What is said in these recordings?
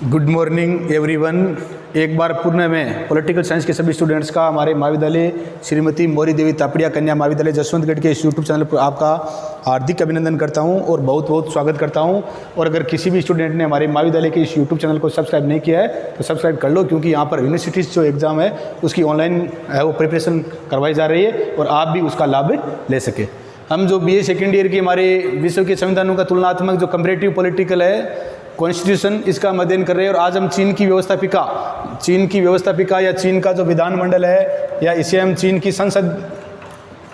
Good morning everyone. एक बार पुनः मैं पॉलिटिकल साइंस के सभी स्टूडेंट्स का हमारे महाविद्यालय श्रीमती मौरी देवी तापड़िया कन्या महाविद्यालय जसवंतगढ़ के इस यूट्यूब चैनल पर आपका हार्दिक अभिनंदन करता हूं और बहुत बहुत स्वागत करता हूं। और अगर किसी भी स्टूडेंट ने हमारे महाविद्यालय के इस यूट्यूब चैनल को सब्सक्राइब नहीं किया है तो सब्सक्राइब कर लो, क्योंकि यहाँ पर यूनिवर्सिटीज़ जो एग्ज़ाम है उसकी ऑनलाइन है वो प्रिपरेशन करवाई जा रही है और आप भी उसका लाभ ले सके। हम जो BA सेकेंड ईयर की हमारे विश्व के संविधानों का तुलनात्मक जो कंपैरेटिव पॉलिटिकल है कॉन्स्टिट्यूशन, इसका अध्ययन कर रहे हैं। और आज हम चीन की व्यवस्थापिका या चीन का जो विधानमंडल है या इसे हम चीन की संसद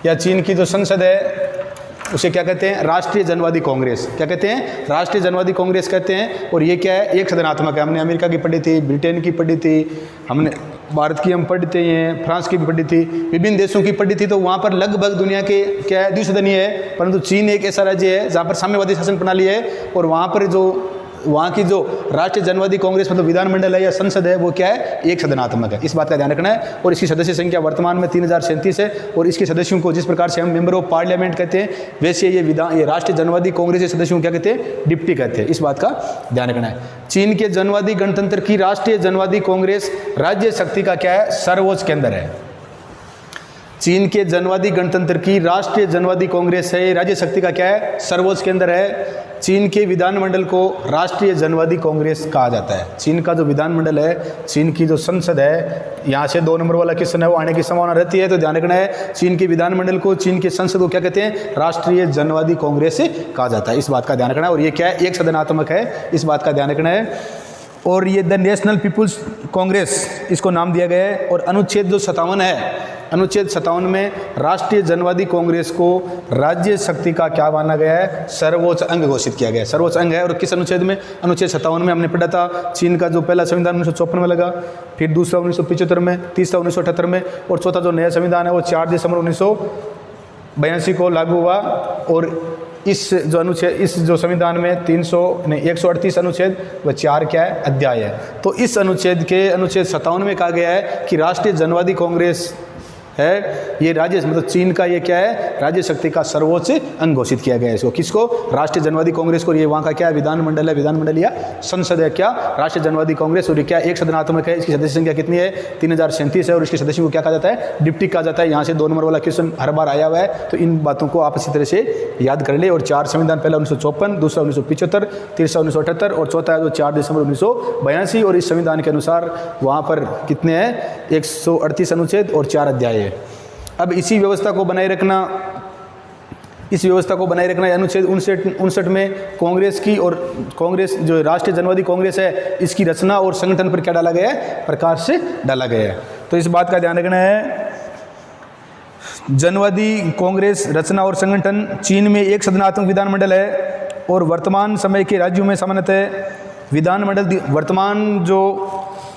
या चीन की जो संसद है उसे क्या कहते हैं? राष्ट्रीय जनवादी कांग्रेस। क्या कहते हैं? राष्ट्रीय जनवादी कांग्रेस कहते हैं। और ये क्या है? एक सदनात्मक है। हमने अमेरिका की पढ़ी थी, ब्रिटेन की पढ़ी थी, हमने भारत की हम पढ़ते हैं, फ्रांस की भी पढ़ी थी, विभिन्न देशों की पढ़ी थी। तो वहाँ पर लगभग दुनिया के क्या है? द्विसदनीय है। परंतु चीन एक ऐसा राज्य है जहाँ पर साम्यवादी शासन प्रणाली है और वहाँ पर जो वहाँ की जो राष्ट्रीय जनवादी कांग्रेस मतलब विधानमंडल है या संसद है वो क्या है? एक सदनात्मक है। इस बात का ध्यान रखना है। और इसकी सदस्य संख्या वर्तमान में 3037 है। और इसके सदस्यों को जिस प्रकार से हम मेंबर ऑफ पार्लियामेंट कहते हैं वैसे ये राष्ट्रीय जनवादी कांग्रेस के सदस्यों को क्या कहते हैं? डिप्टी कहते हैं। इस बात का ध्यान रखना है। चीन के जनवादी गणतंत्र की राष्ट्रीय जनवादी कांग्रेस राज्य शक्ति का क्या है? सर्वोच्च केंद्र है। चीन के जनवादी गणतंत्र की राष्ट्रीय जनवादी कांग्रेस है, राज्य शक्ति का क्या है? सर्वोच्च केंद्र है। चीन के विधानमंडल को राष्ट्रीय जनवादी कांग्रेस कहा जाता है। चीन का जो विधानमंडल है, चीन की जो संसद है, यहाँ से 2 नंबर वाला क्वेश्चन है वो आने की संभावना रहती है, तो ध्यान रखना है। चीन के विधानमंडल को, चीन के संसद को क्या कहते हैं? राष्ट्रीय जनवादी कांग्रेस कहा जाता है। इस बात का ध्यान रखना है। और ये क्या है? एक सदनात्मक है। इस बात का ध्यान रखना है। और ये द नेशनल पीपुल्स कांग्रेस इसको नाम दिया गया है। और अनुच्छेद जो 57 है, अनुच्छेद 57 में राष्ट्रीय जनवादी कांग्रेस को राज्य शक्ति का क्या माना गया है? सर्वोच्च अंग घोषित किया गया है। सर्वोच्च अंग है। और किस अनुच्छेद में? अनुच्छेद 57 में हमने पढ़ा था। चीन का जो पहला संविधान 1954 में लगा, फिर दूसरा 1975 में, तीसरा 1978 में और चौथा जो नया संविधान है वो 4 दिसंबर 1982 को लागू हुआ। और इस जो संविधान में 138 अनुच्छेद व 4 क्या है? अध्याय है। तो इस अनुच्छेद 57 में कहा गया है कि राष्ट्रीय जनवादी कांग्रेस है ये राज्य मतलब चीन का ये क्या है? राज्य शक्ति का सर्वोच्च अंग घोषित किया गया है इसको। किसको? राष्ट्रीय जनवादी कांग्रेस को। ये वहाँ का क्या है? विधानमंडल है, विधानमंडल या संसद है क्या? राष्ट्रीय जनवादी कांग्रेस। और ये क्या? एक सदनात्मक है। इसकी सदस्य संख्या कितनी है? 3037 है। और इसके सदस्यों को क्या कहा जाता है? डिप्टी कहा जाता है। यहाँ से 2 नंबर वाला क्वेश्चन हर बार आया हुआ है, तो इन बातों को आप इसी तरह से याद कर ले। और 4 संविधान, पहला 1954, दूसरा 1975, तीसरा 1978 और चौथा है जो 4 दिसंबर 1982। और इस संविधान के अनुसार वहाँ पर कितने हैं? 138 अनुच्छेद और 4 अध्याय है। अब इसी व्यवस्था को बनाए रखना, अनुच्छेद 59 में कांग्रेस की और कांग्रेस जो राष्ट्रीय जनवादी कांग्रेस है इसकी रचना और संगठन पर क्या डाला गया है? प्रकाश से डाला गया है। तो इस बात का ध्यान रखना है। जनवादी कांग्रेस रचना और संगठन। चीन में एक सदनात्मक विधानमंडल है और वर्तमान समय के राज्यों में सामान्यतः विधानमंडल, वर्तमान जो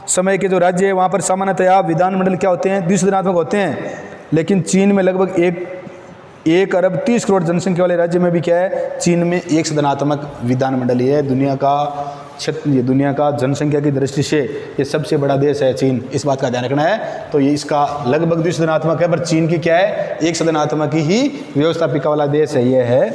समय के जो राज्य है वहाँ पर सामान्यतया विधानमंडल क्या होते हैं? द्विसदनात्मक होते हैं। लेकिन चीन में लगभग 1 अरब 30 करोड़ जनसंख्या वाले राज्य में भी क्या है? चीन में एक सदनात्मक विधानमंडल ही है। दुनिया का जनसंख्या की दृष्टि से ये सबसे बड़ा देश है चीन। इस बात का ध्यान रखना है। तो ये इसका लगभग द्विसदनात्मक है, पर चीन की क्या है? एक सदनात्मक ही व्यवस्थापिका वाला देश है। ये है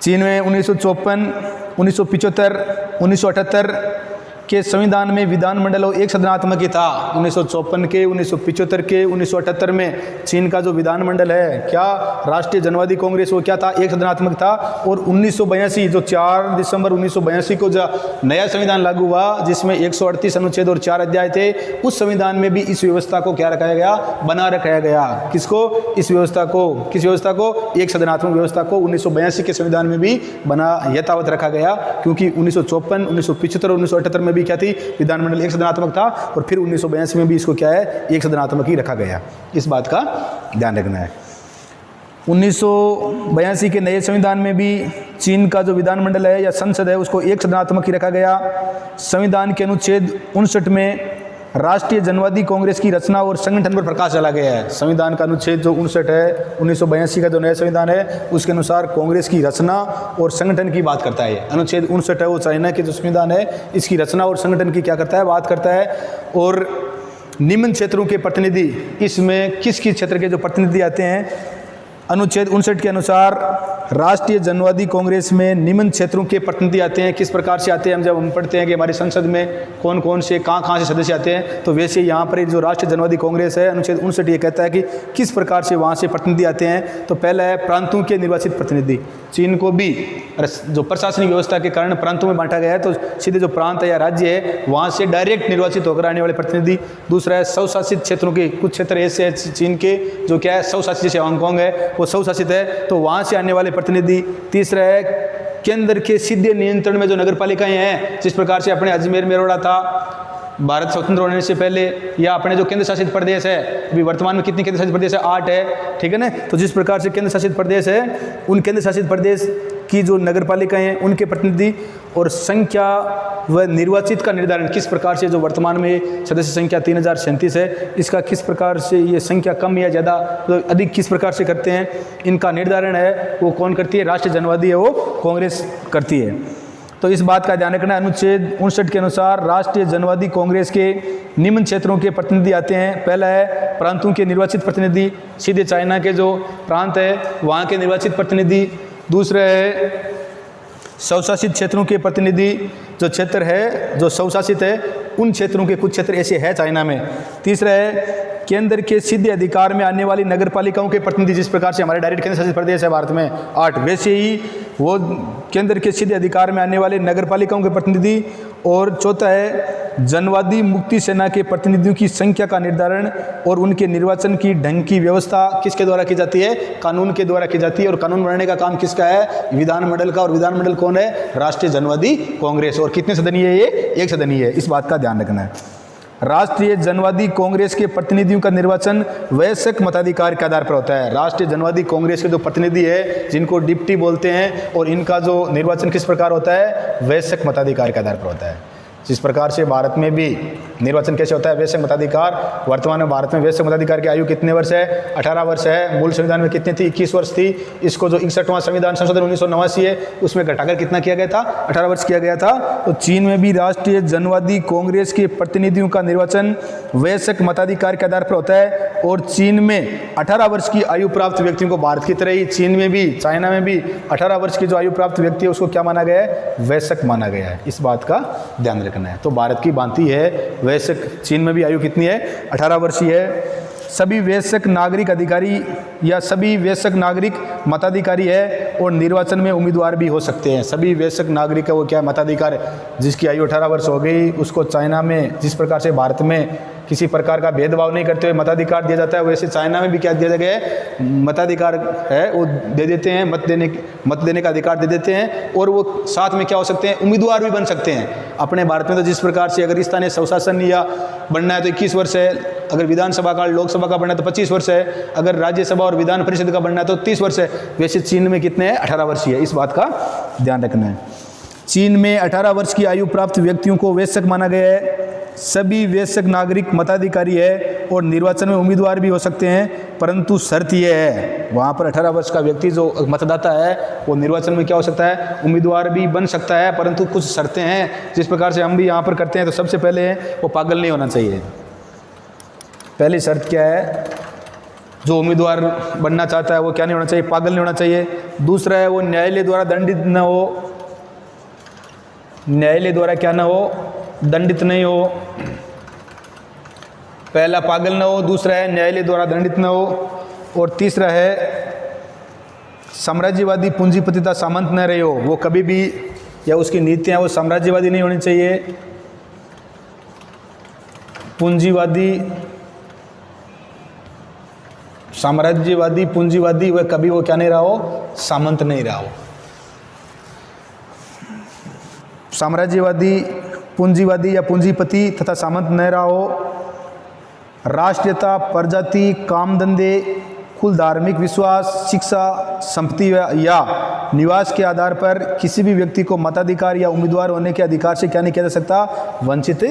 चीन में 1954, 1975, 1978 के संविधान में विधानमंडल एक सदनात्मक ही था। 1954 के, 1975 के, 1978 में चीन का जो विधानमंडल है क्या? राष्ट्रीय जनवादी कांग्रेस वो क्या था? एक सदनात्मक था। और 1982 जो 4 दिसंबर 1982 को जो नया संविधान लागू हुआ जिसमें 138 अनुच्छेद और 4 अध्याय थे, उस संविधान में भी इस व्यवस्था को क्या रखाया गया? बना रखाया गया। किसको? इस व्यवस्था को। किस व्यवस्था को? एक सदनात्मक व्यवस्था को 1982 के संविधान में भी बना यथावत रखा गया, क्योंकि 1954, 1975 और 1978 में भी क्या थी? विधानमंडल एक सदनात्मक था। और फिर 1982 में भी इसको क्या है? एक सदनात्मक ही रखा गया। इस बात का ध्यान रखना है। 1982 के नए संविधान में भी चीन का जो विधानमंडल है या संसद है उसको एक सदनात्मक ही रखा गया। संविधान के अनुच्छेद 59 में राष्ट्रीय जनवादी कांग्रेस की रचना और संगठन पर प्रकाश डाला गया है। संविधान का अनुच्छेद जो 59 है, 1982 का जो नया संविधान है उसके अनुसार कांग्रेस की रचना और संगठन की बात करता है। अनुच्छेद 59 है वो चाइना के जो संविधान है इसकी रचना और संगठन की क्या करता है? बात करता है। और निम्न क्षेत्रों के प्रतिनिधि, इसमें किस किस क्षेत्र के जो प्रतिनिधि आते हैं? अनुच्छेद 59 के अनुसार राष्ट्रीय जनवादी कांग्रेस में निम्न क्षेत्रों के प्रतिनिधि आते हैं। किस प्रकार से आते हैं, जब हम पढ़ते हैं कि हमारी संसद में कौन कौन से कहाँ से सदस्य आते हैं, तो वैसे यहाँ पर जो राष्ट्रीय जनवादी कांग्रेस है अनुच्छेद 59 ये कहता है कि किस प्रकार से वहाँ से प्रतिनिधि आते हैं। तो पहला है प्रांतों के निर्वाचित प्रतिनिधि। चीन को भी जो प्रशासनिक व्यवस्था के कारण प्रांतों में बांटा गया है, तो सीधे जो प्रांत है या राज्य है वहाँ से डायरेक्ट निर्वाचित होकर आने वाले प्रतिनिधि। दूसरा है स्वशासित क्षेत्रों के, कुछ क्षेत्र ऐसे हैं चीन के जो क्या है स्वशासित, जैसे हांगकांग है वो स्वशासित है, तो वहाँ से आने वाले प्रतिनिधि। तीसरा है केंद्र के सीधे नियंत्रण में जो नगर पालिकाएँ हैं, जिस प्रकार से अपने अजमेर मेरठ था भारत स्वतंत्र होने से पहले, या अपने जो केंद्र शासित प्रदेश है, अभी वर्तमान में कितने केंद्र शासित प्रदेश है, 8 है, ठीक है ना। तो जिस प्रकार से केंद्र शासित प्रदेश है, उन केंद्र शासित प्रदेश की जो नगर पालिकाएँ हैं उनके प्रतिनिधि, और संख्या व निर्वाचित का निर्धारण किस प्रकार से, जो वर्तमान में सदस्य संख्या 3037 है, इसका किस प्रकार से ये संख्या कम या ज़्यादा तो अधिक किस प्रकार से करते हैं, इनका निर्धारण है वो कौन करती है, राष्ट्रीय जनवादी है वो कांग्रेस करती है। तो इस बात का ध्यान रखना, अनुच्छेद 59 के अनुसार राष्ट्रीय जनवादी कांग्रेस के निम्न क्षेत्रों के प्रतिनिधि आते हैं। पहला है प्रांतों के निर्वाचित प्रतिनिधि, सीधे चाइना के जो प्रांत है वहाँ के निर्वाचित प्रतिनिधि। दूसरा है स्वशासित क्षेत्रों के प्रतिनिधि, जो क्षेत्र है जो स्वशासित है उन क्षेत्रों के कुछ क्षेत्र ऐसे हैं चाइना में। तीसरा है केंद्र के सीधे अधिकार में आने वाली नगर पालिकाओं के प्रतिनिधि, जिस प्रकार से हमारे डायरेक्ट केंद्र शासित प्रदेश है भारत में 8, वैसे ही वो केंद्र के सीधे अधिकार में आने वाले नगर पालिकाओं के प्रतिनिधि। और चौथा है जनवादी मुक्ति सेना के प्रतिनिधियों की संख्या का निर्धारण और उनके निर्वाचन की ढंग की व्यवस्था किसके द्वारा की जाती है, कानून के द्वारा की जाती है। और कानून बनाने का काम किसका है, विधानमंडल का। और विधानमंडल कौन है, राष्ट्रीय जनवादी कांग्रेस। और कितने सदनीय है ये, 1 सदनीय है, इस बात का ध्यान रखना है। राष्ट्रीय जनवादी कांग्रेस के प्रतिनिधियों का निर्वाचन वयस्क मताधिकार के आधार पर होता है। राष्ट्रीय जनवादी कांग्रेस के जो प्रतिनिधि है जिनको डिप्टी बोलते हैं, और इनका जो निर्वाचन किस प्रकार होता है, वयस्क मताधिकार के आधार पर होता है। जिस प्रकार से भारत में भी निर्वाचन कैसे होता है, वैसे मताधिकार। वर्तमान में भारत में वैसे मताधिकार की आयु कितने वर्ष है, 18 वर्ष है। मूल संविधान में कितनी थी, 21 वर्ष थी। इसको जो 61वां संविधान संशोधन 1989 है उसमें घटाकर कितना किया गया था, 18 वर्ष किया गया था। तो चीन में भी राष्ट्रीय जनवादी कांग्रेस के प्रतिनिधियों का निर्वाचन वयस्क मताधिकार के आधार पर होता है। और चीन में 18 वर्ष की आयु प्राप्त व्यक्तियों को, भारत की तरह ही चीन में भी, चाइना में भी 18 वर्ष की जो आयु प्राप्त व्यक्ति है उसको क्या माना गया है, वयस्क माना गया है। इस बात का ध्यान रखना है। तो भारत की भांति है वयस्क, चीन में भी आयु कितनी है, 18 वर्ष ही है। सभी वयस्क नागरिक अधिकारी या सभी वयस्क नागरिक मताधिकारी है और निर्वाचन में उम्मीदवार भी हो सकते हैं। सभी वयस्क नागरिक है वो क्या मताधिकार, जिसकी आयु 18 वर्ष हो गई उसको चाइना में जिस प्रकार से भारत में किसी प्रकार का भेदभाव नहीं करते हुए मताधिकार दिया जाता है, वैसे चाइना में भी क्या दिया गया है, मताधिकार है वो दे देते हैं, मत देने का अधिकार दे देते हैं। और वो साथ में क्या हो सकते हैं, उम्मीदवार भी बन सकते हैं। अपने भारत में तो जिस प्रकार से अगर स्थानीय स्वशासन या बनना है तो 21 वर्ष है, अगर विधानसभा का लोकसभा का बनना है तो 25 वर्ष है, अगर राज्यसभा और विधान परिषद का बनना है तो 30 वर्ष है। वैसे चीन में कितने हैं, 18 वर्ष ही है। इस बात का ध्यान रखना है। चीन में 18 वर्ष की आयु प्राप्त व्यक्तियों को वयस्क माना गया है। सभी वयस्क नागरिक मताधिकारी है और निर्वाचन में उम्मीदवार भी हो सकते हैं, परंतु शर्त यह है वहाँ पर 18 वर्ष का व्यक्ति जो मतदाता है वो निर्वाचन में क्या हो सकता है, उम्मीदवार भी बन सकता है, परंतु कुछ शर्तें हैं जिस प्रकार से हम भी यहाँ पर करते हैं। तो सबसे पहले वो पागल नहीं होना चाहिए। पहली शर्त क्या है, जो उम्मीदवार बनना चाहता है वो क्या नहीं होना चाहिए, पागल नहीं होना चाहिए। दूसरा है वो न्यायालय द्वारा दंडित न हो, न्यायालय द्वारा क्या ना हो, दंडित नहीं हो। पहला पागल ना हो, दूसरा है न्यायालय द्वारा दंडित न हो, और तीसरा है साम्राज्यवादी पूंजीपतिता सामंत न रहे हो, वो कभी भी या उसकी नीतियां वो साम्राज्यवादी नहीं होनी चाहिए, साम्राज्यवादी पूंजीवादी वह कभी वो क्या नहीं रहा हो, सामंत नहीं रहा हो। साम्राज्यवादी, पूंजीवादी या पूंजीपति तथा सामंत न रहा हो। राष्ट्रीयता, प्रजाति, काम धंधे, कुल धार्मिक विश्वास, शिक्षा, संपत्ति या निवास के आधार पर किसी भी व्यक्ति को मताधिकार या उम्मीदवार होने के अधिकार से क्या नहीं किया जा सकता, वंचित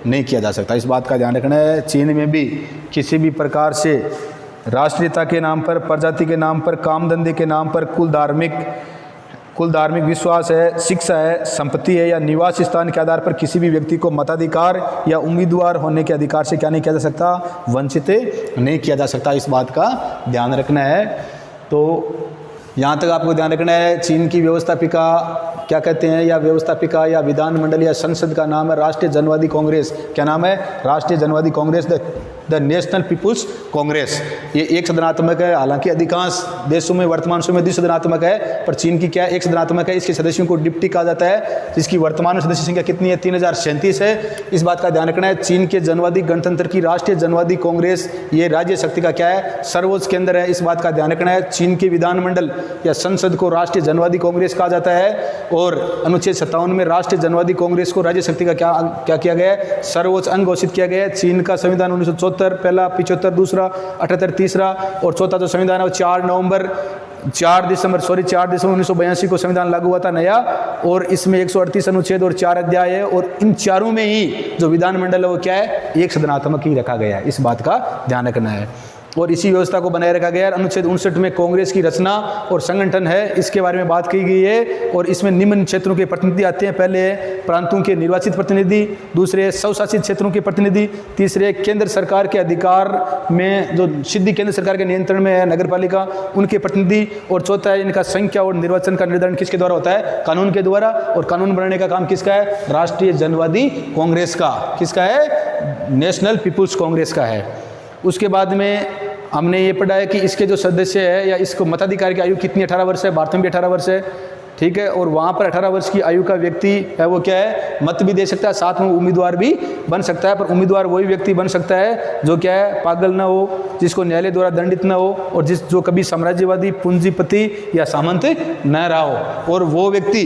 नहीं किया जा सकता। इस बात का ध्यान रखना है। चीन में भी किसी भी प्रकार से राष्ट्रीयता के नाम पर, प्रजाति के नाम पर, काम धंधे के नाम पर, कुल धार्मिक विश्वास है, शिक्षा है, संपत्ति है या निवास स्थान के आधार पर किसी भी व्यक्ति को मताधिकार या उम्मीदवार होने के अधिकार से क्या नहीं किया जा सकता, वंचित नहीं किया जा सकता। इस बात का ध्यान रखना है। तो यहाँ तक आपको ध्यान रखना है, चीन की व्यवस्थापिका क्या कहते हैं, या व्यवस्थापिका या विधानमंडल या संसद का नाम है राष्ट्रीय जनवादी कांग्रेस। क्या नाम है? Rashtriya Janvadi Congress, the National People's Congress. ये एक सदनात्मक है, हालांकि अधिकांश देशों में वर्तमान समय में द्विसदनात्मक है, पर चीन की क्या एक सदनात्मक है। इसके सदस्यों को डिप्टी कहा जाता है, जिसकी वर्तमान में सदस्य संख्या कितनी है? 3037 है। इस बात का ध्यान रखना है, चीन के जनवादी गणतंत्र की राष्ट्रीय जनवादी कांग्रेस ये राज्य शक्ति का क्या है? सर्वोच्च केंद्र है। इस बात का ध्यान रखना है। चीन के विधानमंडल या संसद को राष्ट्रीय जनवादी कांग्रेस कहा जाता है, और अनुच्छेद 57 में राष्ट्रीय जनवादी कांग्रेस को राज्य शक्ति का क्या किया गया है? सर्वोच्च अंग घोषित किया गया है। चीन का संविधान 1974 पहला, 75 दूसरा, 78 तीसरा, और चौथा जो संविधान है वो 4 दिसंबर 1982 को संविधान लागू हुआ था नया, और इसमें 138 अनुच्छेद और 4 अध्याय है, और इन चारों में ही जो विधानमंडल है वो क्या है? एक सदनात्मक ही रखा गया है। इस बात का ध्यान रखना है, और इसी व्यवस्था को बनाए रखा गया है। अनुच्छेद 59 में कांग्रेस की रचना और संगठन है, इसके बारे में बात की गई है, और इसमें निम्न क्षेत्रों के प्रतिनिधि आते हैं। पहले प्रांतों के निर्वाचित प्रतिनिधि, दूसरे स्वशासित क्षेत्रों के प्रतिनिधि, तीसरे केंद्र सरकार के अधिकार में जो सिद्धि केंद्र सरकार के नियंत्रण में है नगरपालिका, उनके प्रतिनिधि, और चौथा है इनका संख्या और निर्वाचन का निर्धारण किसके द्वारा होता है? कानून के द्वारा। और कानून बनाने का काम किसका है? राष्ट्रीय जनवादी कांग्रेस का। किसका है? नेशनल पीपुल्स कांग्रेस का है। उसके बाद में हमने ये पढ़ा है कि इसके जो सदस्य है या इसको मताधिकार की आयु कितनी? 18 वर्ष है। भारत में भी 18 वर्ष है, ठीक है। और वहाँ पर 18 वर्ष की आयु का व्यक्ति है वो क्या है? मत भी दे सकता है, साथ में उम्मीदवार भी बन सकता है। पर उम्मीदवार वही व्यक्ति बन सकता है जो क्या है? पागल ना हो, जिसको न्यायालय द्वारा दंडित ना हो, और जो कभी साम्राज्यवादी, पूंजीपति या सामंत न रहा हो। और वो व्यक्ति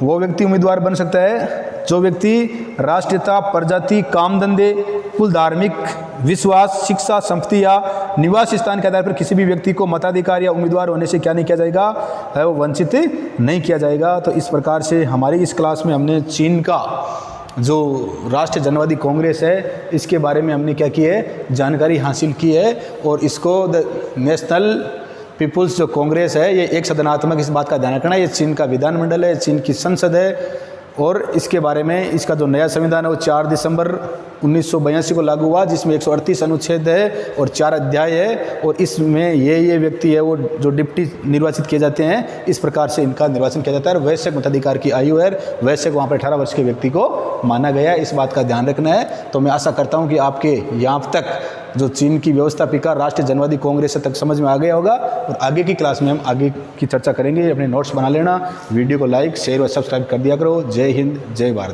वो व्यक्ति उम्मीदवार बन सकता है जो व्यक्ति राष्ट्रीयता, प्रजाति, काम धंधे, कुल, धार्मिक विश्वास, शिक्षा, संपत्ति या निवास स्थान के आधार पर किसी भी व्यक्ति को मताधिकार या उम्मीदवार होने से क्या नहीं किया जाएगा? है वो वंचित नहीं किया जाएगा। तो इस प्रकार से हमारी इस क्लास में हमने चीन का जो राष्ट्रीय जनवादी कांग्रेस है इसके बारे में हमने क्या की है? जानकारी हासिल की है। और इसको द नेशनल पीपुल्स जो कांग्रेस है ये एक सदनात्मक, इस बात का ध्यान रखना है। ये चीन का विधानमंडल है, चीन की संसद है, और इसके बारे में इसका जो नया संविधान है वो 4 दिसंबर 1982 को लागू हुआ, जिसमें 138 अनुच्छेद है और 4 अध्याय है। और इसमें ये व्यक्ति है वो जो डिप्टी निर्वाचित किए जाते हैं, इस प्रकार से इनका निर्वाचन किया जाता है। और वैश्विक मताधिकार की आयु है, वैश्विक वहाँ पर 18 वर्ष के व्यक्ति को माना गया है। इस बात का ध्यान रखना है। तो मैं आशा करता हूँ कि आपके यहाँ तक जो चीन की व्यवस्थापिका राष्ट्रीय जनवादी कांग्रेस तक समझ में आ गया होगा। और आगे की क्लास में हम आगे की चर्चा करेंगे। अपने नोट्स बना लेना, वीडियो को लाइक, शेयर और सब्सक्राइब कर दिया करो। जय हिंद, जय भारत।